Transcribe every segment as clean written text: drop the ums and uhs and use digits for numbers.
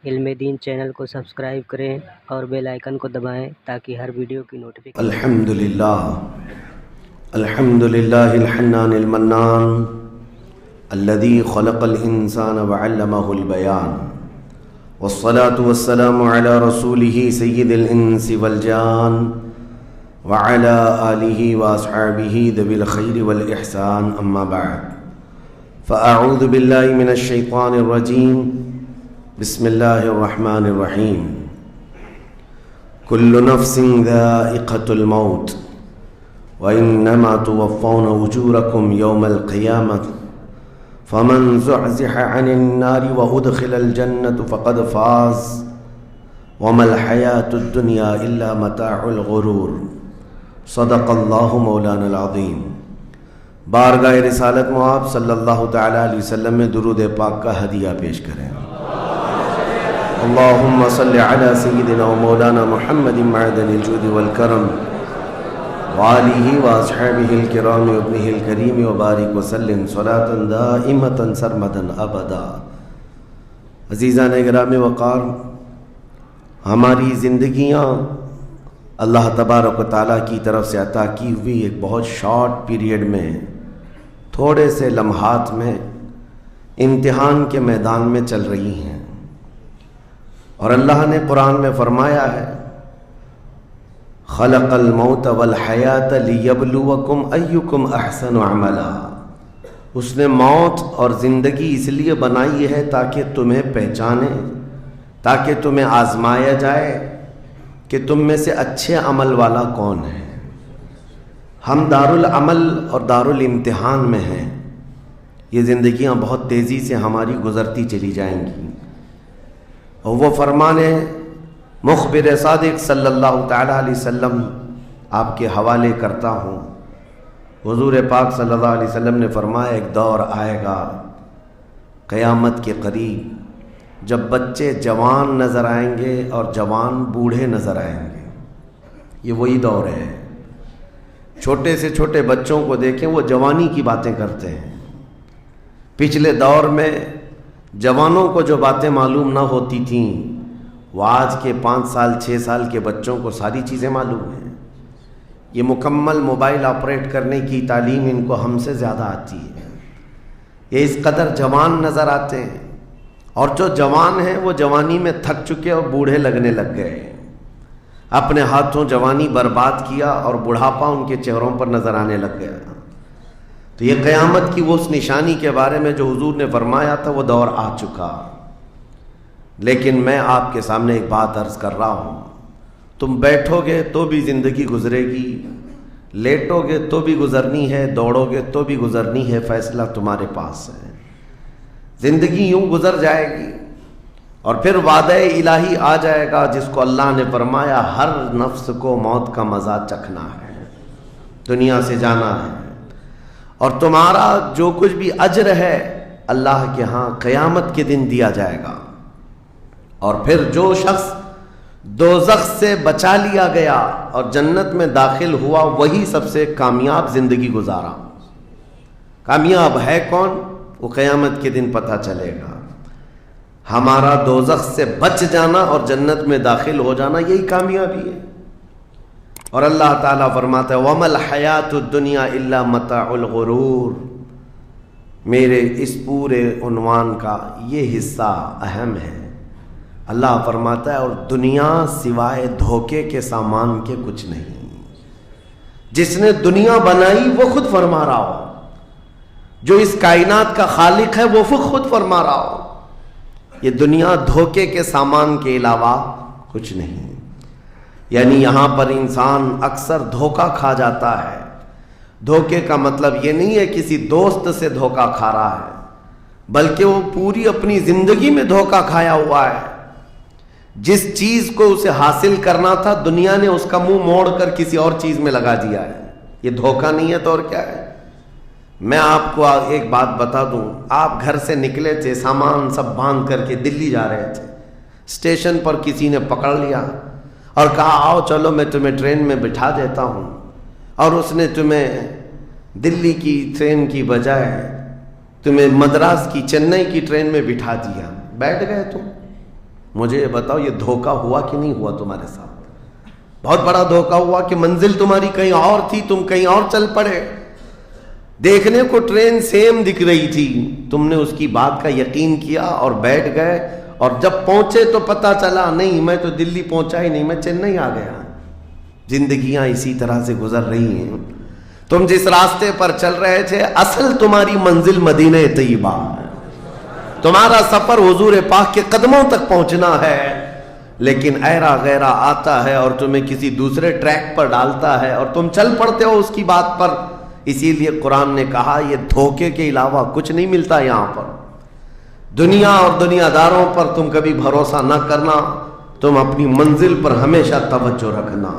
علم دین چینل کو سبسکرائب کریں اور بیل آئیکن کو دبائیں تاکہ ہر ویڈیو کی نوٹیفیکیشن۔ الحمد لله الحنان المنان الذي خلق الإنسان وعلمه البيان والصلاة والسلام على رسوله سيد الإنس والجان وعلى آله وأصحابه ذوي الخير والإحسان أما بعد فأعوذ بالله من الشيطان الرجيم بسم الله الرحمن الرحيم كل نفس ذائقة الموت وإنما توفون أجوركم يوم القيامة فمن زحزح عن النار وأدخل الجنة فقد فاز وما الحياة الدنيا إلا متاع الغرور صدق الله مولانا العظيم۔ بارگاہ رسالت مآب صلی اللہ تعالی علیہ وسلم میں درود پاک کا ہدیہ پیش کریں۔ اللہم صلی علی سیدنا و مولانا محمد معدن الجود والکرم وآلہ واصحابہ الکرام وابنہ الکریم وبارک وسلم صلاة دائمة سرمدا ابدا۔ عزیزان گرامی وقار، ہماری زندگیاں اللہ تبارک و تعالیٰ کی طرف سے عطا کی ہوئی ایک بہت شارٹ پیریڈ میں، تھوڑے سے لمحات میں امتحان کے میدان میں چل رہی ہیں، اور اللہ نے قرآن میں فرمایا ہے خلق الموت والحیات لیبلوکم ایکم احسن عملا۔ اس نے موت اور زندگی اس لیے بنائی ہے تاکہ تمہیں پہچانے، تاکہ تمہیں آزمایا جائے کہ تم میں سے اچھے عمل والا کون ہے۔ ہم دارالعمل اور دارالامتحان میں ہیں۔ یہ زندگیاں بہت تیزی سے ہماری گزرتی چلی جائیں گی، اور وہ فرمان مخبر صادق صلی اللہ تعالیٰ علیہ وسلم آپ کے حوالے کرتا ہوں۔ حضور پاک صلی اللہ علیہ وسلم نے فرمایا ایک دور آئے گا قیامت کے قریب جب بچے جوان نظر آئیں گے اور جوان بوڑھے نظر آئیں گے۔ یہ وہی دور ہے۔ چھوٹے سے چھوٹے بچوں کو دیکھیں، وہ جوانی کی باتیں کرتے ہیں۔ پچھلے دور میں جوانوں کو جو باتیں معلوم نہ ہوتی تھیں، وہ آج کے 5 سال 6 سال کے بچوں کو ساری چیزیں معلوم ہیں۔ یہ مکمل موبائل آپریٹ کرنے کی تعلیم ان کو ہم سے زیادہ آتی ہے۔ یہ اس قدر جوان نظر آتے ہیں، اور جو جوان ہیں وہ جوانی میں تھک چکے اور بوڑھے لگنے لگ گئے، اپنے ہاتھوں جوانی برباد کیا اور بڑھاپا ان کے چہروں پر نظر آنے لگ گیا۔ تو یہ قیامت کی وہ اس نشانی کے بارے میں جو حضور نے فرمایا تھا، وہ دور آ چکا۔ لیکن میں آپ کے سامنے ایک بات عرض کر رہا ہوں، تم بیٹھو گے تو بھی زندگی گزرے گی، لیٹو گے تو بھی گزرنی ہے، دوڑو گے تو بھی گزرنی ہے، فیصلہ تمہارے پاس ہے۔ زندگی یوں گزر جائے گی، اور پھر وعدہ الہی آ جائے گا جس کو اللہ نے فرمایا ہر نفس کو موت کا مزہ چکھنا ہے، دنیا سے جانا ہے، اور تمہارا جو کچھ بھی اجر ہے اللہ کے ہاں قیامت کے دن دیا جائے گا۔ اور پھر جو شخص دوزخ سے بچا لیا گیا اور جنت میں داخل ہوا، وہی سب سے کامیاب زندگی گزارا۔ کامیاب ہے کون؟ وہ قیامت کے دن پتہ چلے گا۔ ہمارا دوزخ سے بچ جانا اور جنت میں داخل ہو جانا، یہی کامیابی ہے۔ اور اللہ تعالیٰ فرماتا ہے وَمَا الْحَيَاةُ الدُّنْيَا إِلَّا مَتَاعُ الْغُرُورِ۔ میرے اس پورے عنوان کا یہ حصہ اہم ہے۔ اللہ فرماتا ہے اور دنیا سوائے دھوکے کے سامان کے کچھ نہیں۔ جس نے دنیا بنائی وہ خود فرما رہا ہو، جو اس کائنات کا خالق ہے وہ خود فرما رہا ہو، یہ دنیا دھوکے کے سامان کے علاوہ کچھ نہیں۔ یعنی یہاں پر انسان اکثر دھوکہ کھا جاتا ہے۔ دھوکے کا مطلب یہ نہیں ہے کسی دوست سے دھوکہ کھا رہا ہے، بلکہ وہ پوری اپنی زندگی میں دھوکہ کھایا ہوا ہے۔ جس چیز کو اسے حاصل کرنا تھا، دنیا نے اس کا منہ موڑ کر کسی اور چیز میں لگا دیا ہے۔ یہ دھوکہ نہیں ہے تو اور کیا ہے؟ میں آپ کو ایک بات بتا دوں، آپ گھر سے نکلے تھے، سامان سب باندھ کر کے دلی جا رہے تھے، اسٹیشن پر کسی نے پکڑ لیا اور کہا آؤ چلو میں تمہیں ٹرین میں بٹھا دیتا ہوں، اور اس نے تمہیں دلی کی ٹرین کی بجائے تمہیں مدراس کی چنئی کی ٹرین میں بٹھا دیا، بیٹھ گئے تم، مجھے بتاؤ یہ دھوکہ ہوا کہ نہیں ہوا تمہارے ساتھ؟ بہت بڑا دھوکہ ہوا کہ منزل تمہاری کہیں اور تھی، تم کہیں اور چل پڑے. دیکھنے کو ٹرین سیم دکھ رہی تھی، تم نے اس کی بات کا یقین کیا اور بیٹھ گئے، اور جب پہنچے تو پتا چلا نہیں میں تو دلی پہنچا ہی نہیں، میں چنئی آ گیا. زندگیاں اسی طرح سے گزر رہی ہیں. تم جس راستے پر چل رہے تھے اصل تمہاری منزل مدینہ طیبہ ہے، تمہارا سفر حضور پاک کے قدموں تک پہنچنا ہے. لیکن ایرا غیرہ آتا ہے اور تمہیں کسی دوسرے ٹریک پر ڈالتا ہے اور تم چل پڑتے ہو اس کی بات پر. اسی لیے قرآن نے کہا یہ دھوکے کے علاوہ کچھ نہیں ملتا یہاں پر. دنیا اور دنیا داروں پر تم کبھی بھروسہ نہ کرنا، تم اپنی منزل پر ہمیشہ توجہ رکھنا.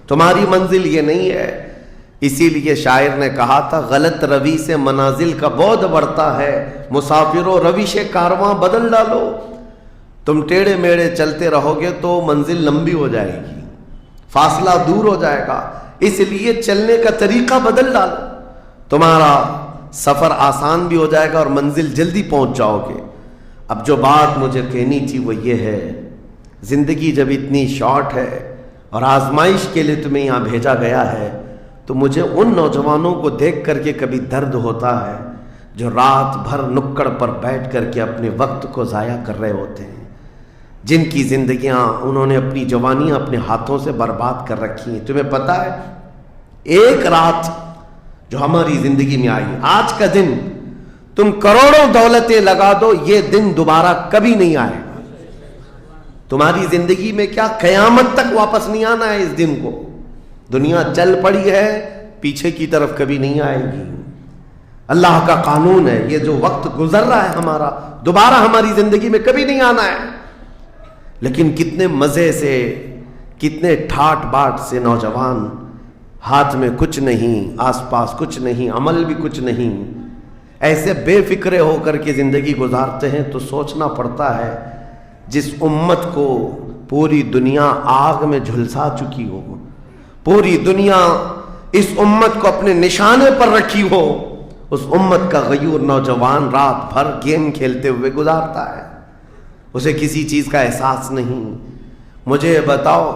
تمہاری منزل یہ نہیں ہے. اسی لیے شاعر نے کہا تھا غلط روی سے منازل کا بعد بڑھتا ہے، مسافروں روش کارواں بدل ڈالو. تم ٹیڑے میڑے چلتے رہو گے تو منزل لمبی ہو جائے گی، فاصلہ دور ہو جائے گا. اس لیے چلنے کا طریقہ بدل ڈالو، تمہارا سفر آسان بھی ہو جائے گا اور منزل جلدی پہنچ جاؤ گے. اب جو بات مجھے کہنی تھی وہ یہ ہے، زندگی جب اتنی شارٹ ہے اور آزمائش کے لیے تمہیں یہاں بھیجا گیا ہے تو مجھے ان نوجوانوں کو دیکھ کر کے کبھی درد ہوتا ہے جو رات بھر نکڑ پر بیٹھ کر کے اپنے وقت کو ضائع کر رہے ہوتے ہیں، جن کی زندگیاں انہوں نے اپنی جوانیاں اپنے ہاتھوں سے برباد کر رکھی ہیں. تمہیں پتہ ہے ایک رات جو ہماری زندگی میں آئی، آج کا دن تم کروڑوں دولتیں لگا دو یہ دن دوبارہ کبھی نہیں آئے گا. تمہاری زندگی میں کیا قیامت تک واپس نہیں آنا ہے اس دن کو. دنیا چل پڑی ہے پیچھے کی طرف کبھی نہیں آئے گی. اللہ کا قانون ہے یہ جو وقت گزر رہا ہے ہمارا دوبارہ ہماری زندگی میں کبھی نہیں آنا ہے. لیکن کتنے مزے سے، کتنے ٹھاٹ باٹ سے نوجوان، ہاتھ میں کچھ نہیں، آس پاس کچھ نہیں، عمل بھی کچھ نہیں، ایسے بے فکرے ہو کر کے زندگی گزارتے ہیں. تو سوچنا پڑتا ہے جس امت کو پوری دنیا آگ میں جھلسا چکی ہو، پوری دنیا اس امت کو اپنے نشانے پر رکھی ہو، اس امت کا غیور نوجوان رات بھر گیم کھیلتے ہوئے گزارتا ہے، اسے کسی چیز کا احساس نہیں. مجھے بتاؤ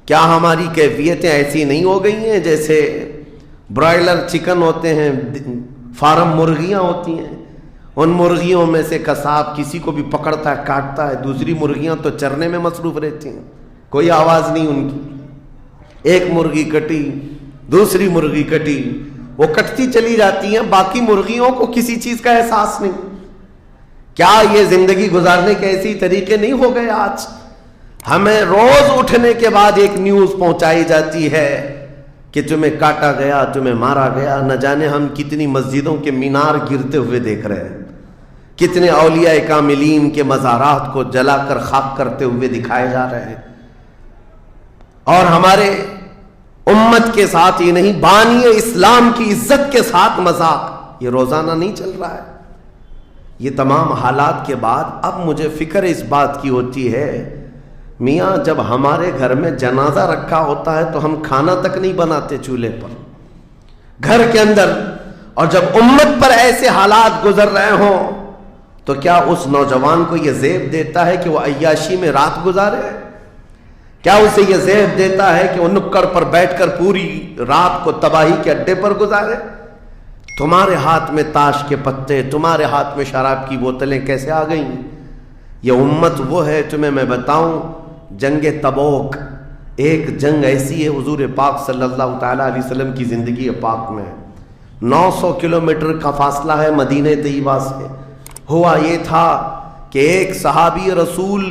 کیا ہماری کیفیتیں ایسی نہیں ہو گئی ہیں جیسے برائلر چکن ہوتے ہیں، فارم مرغیاں ہوتی ہیں، ان مرغیوں میں سے قصاب کسی کو بھی پکڑتا ہے کاٹتا ہے، دوسری مرغیاں تو چرنے میں مصروف رہتی ہیں، کوئی آواز نہیں ان کی. ایک مرغی کٹی، دوسری مرغی کٹی، وہ کٹتی چلی جاتی ہیں، باقی مرغیوں کو کسی چیز کا احساس نہیں. کیا یہ زندگی گزارنے کے ایسی طریقے نہیں ہو گئے؟ آج ہمیں روز اٹھنے کے بعد ایک نیوز پہنچائی جاتی ہے کہ تمہیں کاٹا گیا، تمہیں مارا گیا. نہ جانے ہم کتنی مسجدوں کے مینار گرتے ہوئے دیکھ رہے ہیں، کتنے اولیاء کاملین کے مزارات کو جلا کر خاک کرتے ہوئے دکھائے جا رہے ہیں. اور ہمارے امت کے ساتھ ہی نہیں، بانی اسلام کی عزت کے ساتھ مذاق یہ روزانہ نہیں چل رہا ہے. یہ تمام حالات کے بعد اب مجھے فکر اس بات کی ہوتی ہے میاں جب ہمارے گھر میں جنازہ رکھا ہوتا ہے تو ہم کھانا تک نہیں بناتے چولہے پر گھر کے اندر، اور جب امت پر ایسے حالات گزر رہے ہوں تو کیا اس نوجوان کو یہ زیب دیتا ہے کہ وہ عیاشی میں رات گزارے؟ کیا اسے یہ زیب دیتا ہے کہ وہ نکڑ پر بیٹھ کر پوری رات کو تباہی کے اڈے پر گزارے؟ تمہارے ہاتھ میں تاش کے پتے، تمہارے ہاتھ میں شراب کی بوتلیں کیسے آ گئیں؟ یہ امت وہ ہے، تمہیں میں بتاؤں جنگ تبوک ایک جنگ ایسی ہے حضور پاک صلی اللہ تعالیٰ علیہ وسلم کی زندگی پاک میں 900 کلومیٹر کا فاصلہ ہے مدینہ طیبہ سے. ہوا یہ تھا کہ ایک صحابی رسول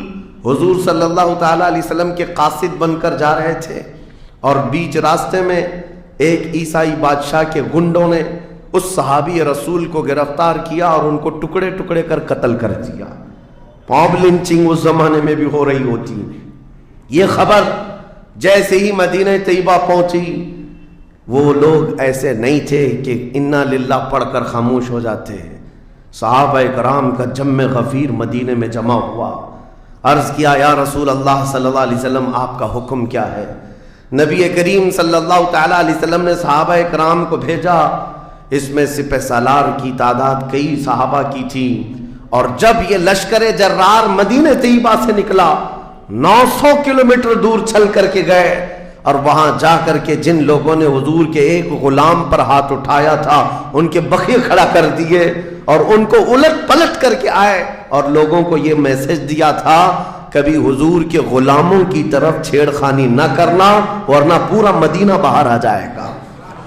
حضور صلی اللہ تعالیٰ علیہ وسلم کے قاصد بن کر جا رہے تھے، اور بیچ راستے میں ایک عیسائی بادشاہ کے گنڈوں نے اس صحابی رسول کو گرفتار کیا اور ان کو ٹکڑے ٹکڑے کر قتل کر دیا. موب لنچنگ اس زمانے میں بھی ہو رہی ہوتی. یہ خبر جیسے ہی مدینہ طیبہ پہنچی وہ لوگ ایسے نہیں تھے کہ انا للہ پڑھ کر خاموش ہو جاتے. صحابہ کرام کا جم غفیر مدینے میں جمع ہوا. عرض کیا یا رسول اللہ صلی اللہ علیہ وسلم آپ کا حکم کیا ہے؟ نبی کریم صلی اللہ تعالیٰ علیہ وسلم نے صحابہ کرام کو بھیجا. اس میں سپہ سالار کی تعداد کئی صحابہ کی تھی اور جب یہ لشکر جرار مدینہ طیبہ سے نکلا 900 کلومیٹر دور چل کر کے گئے اور وہاں جا کر کے جن لوگوں نے حضور کے ایک غلام پر ہاتھ اٹھایا تھا ان کے بخیے کھڑا کر دیے اور ان کو الٹ پلٹ کر کے آئے اور لوگوں کو یہ میسج دیا تھا کبھی حضور کے غلاموں کی طرف چھیڑخانی نہ کرنا ورنہ پورا مدینہ باہر آ جائے گا.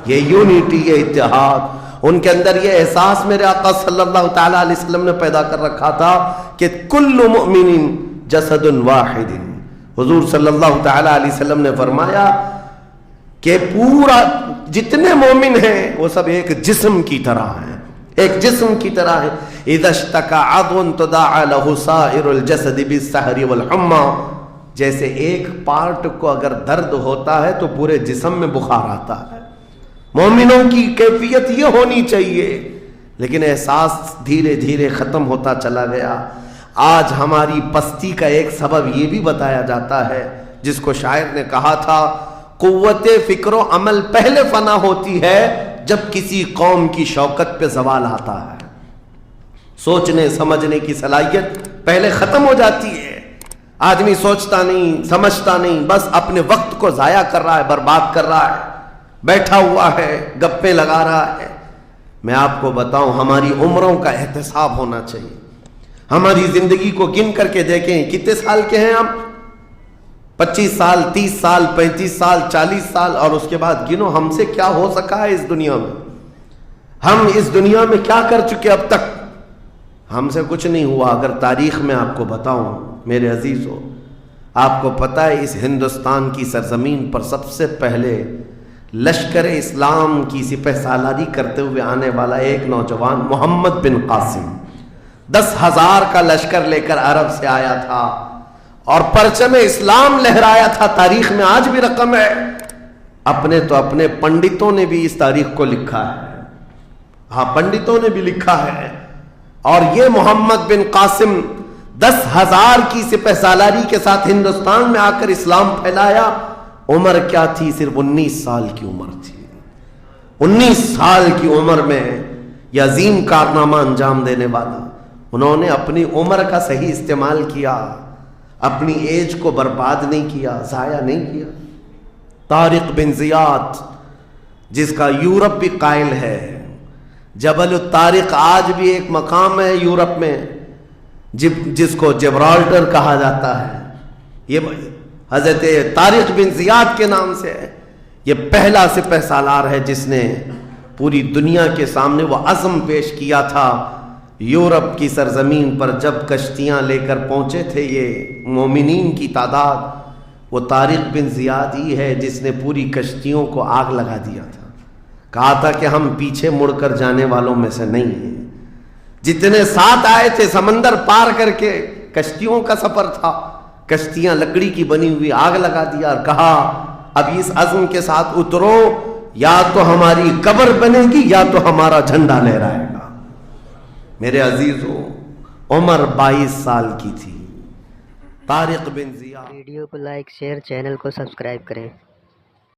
یہ یونٹی، یہ اتحاد، ان کے اندر یہ احساس میرے آقا صلی اللہ تعالی علیہ وسلم نے پیدا کر رکھا تھا کہ کل مؤمن جسد واحد. حضور صلی اللہ تعالی علیہ وسلم نے فرمایا کہ پورا جتنے مومن ہیں وہ سب ایک جسم کی طرح ہیں، ایک جسم کی طرح ہے. اذا اشتکى عضو تداعى له سائر الجسد بالسحر والحمى. جیسے ایک پارٹ کو اگر درد ہوتا ہے تو پورے جسم میں بخار آتا ہے. مومنوں کی کیفیت یہ ہونی چاہیے، لیکن احساس دھیرے دھیرے ختم ہوتا چلا گیا. آج ہماری پستی کا ایک سبب یہ بھی بتایا جاتا ہے جس کو شاعر نے کہا تھا قوت فکر و عمل پہلے فنا ہوتی ہے جب کسی قوم کی شوکت پہ زوال آتا ہے. سوچنے سمجھنے کی صلاحیت پہلے ختم ہو جاتی ہے. آدمی سوچتا نہیں، سمجھتا نہیں، بس اپنے وقت کو ضائع کر رہا ہے، برباد کر رہا ہے، بیٹھا ہوا ہے، گپیں لگا رہا ہے. میں آپ کو بتاؤں ہماری عمروں کا احتساب ہونا چاہیے. ہماری زندگی کو گن کر کے دیکھیں کتنے سال کے ہیں ہم. 25 سال، 30 سال، 35 سال، 40 سال، اور اس کے بعد گنو ہم سے کیا ہو سکا ہے اس دنیا میں. ہم اس دنیا میں کیا کر چکے اب تک؟ ہم سے کچھ نہیں ہوا. اگر تاریخ میں آپ کو بتاؤں میرے عزیزو، آپ کو پتہ ہے اس ہندوستان کی سرزمین پر سب سے پہلے لشکر اسلام کی سپہ سالاری کرتے ہوئے آنے والا ایک نوجوان محمد بن قاسم 10,000 کا لشکر لے کر عرب سے آیا تھا اور پرچم اسلام لہرایا تھا. تاریخ میں آج بھی رقم ہے. اپنے تو اپنے پنڈتوں نے بھی اس تاریخ کو لکھا ہے. ہاں، پنڈتوں نے بھی لکھا ہے. اور یہ محمد بن قاسم 10,000 کی سپہ سالاری کے ساتھ ہندوستان میں آ کر اسلام پھیلایا. عمر کیا تھی؟ صرف 19 سال کی عمر تھی. 19 سال کی عمر میں یہ عظیم کارنامہ انجام دینے والا، انہوں نے اپنی عمر کا صحیح استعمال کیا، اپنی ایج کو برباد نہیں کیا، ضائع نہیں کیا. طارق بن زیاد جس کا یورپ بھی قائل ہے، جبل الطارق آج بھی ایک مقام ہے یورپ میں جس کو جبرالٹر کہا جاتا ہے. یہ حضرت طارق بن زیاد کے نام سے ہے. یہ پہلا سپہ سالار ہے جس نے پوری دنیا کے سامنے وہ عزم پیش کیا تھا. یورپ کی سرزمین پر جب کشتیاں لے کر پہنچے تھے یہ مومنین کی تعداد، وہ طارق بن زیاد ہی ہے جس نے پوری کشتیوں کو آگ لگا دیا تھا. کہا تھا کہ ہم پیچھے مڑ کر جانے والوں میں سے نہیں ہیں. جتنے ساتھ آئے تھے سمندر پار کر کے، کشتیوں کا سفر تھا، کشتیاں لکڑی کی بنی ہوئی، آگ لگا دیا اور کہا اب اس عزم کے ساتھ اترو، یا تو ہماری قبر بنے گی یا تو ہمارا جھنڈا لہرائے گا. میرے عزیزو، عمر 22 سال کی تھی. طارق بن زیاد. ویڈیو کو لائک، شیئر، چینل کو سبسکرائب کریں.